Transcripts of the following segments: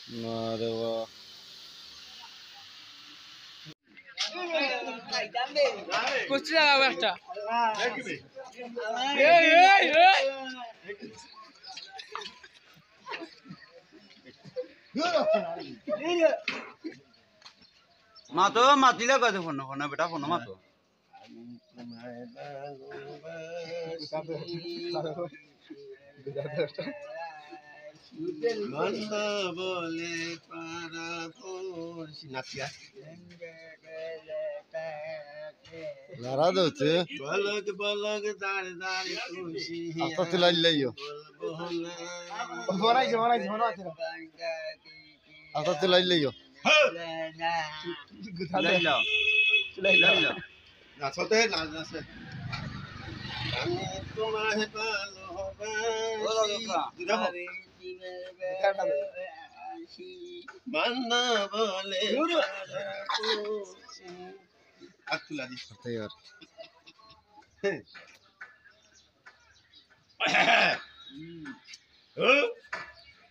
না রে বা কুচি লাগাবো একটা মা তো মাতিলে কত ফোন ফোন বেটা ফোন মা তো মন্না বলে পারা পড়ছি নাচিয়া নারা দৌছে বলক বলক দাঁড় দাঁড় খুশি আস্তে আস্তে লাইলাইও বনাইছে বনাইছে বনাইছে আস্তে আস্তে লাইলাইও লাইলা লাইলা নাচতে নাচতে আমি তোমায় ভালোবাসি মান্না বলে আতুলা দিস তৈয়ার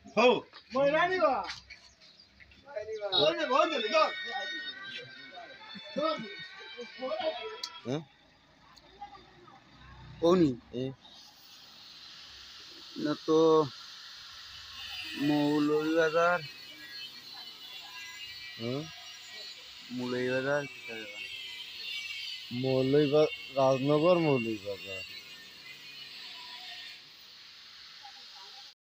হো ময়রা নিবা ওনে বল দে গো হ্যাঁ ওনি না তো মৌলভীবাজার মৌলভীবাজার মৌলভীবাজার রাজনগর মৌলভীবাজার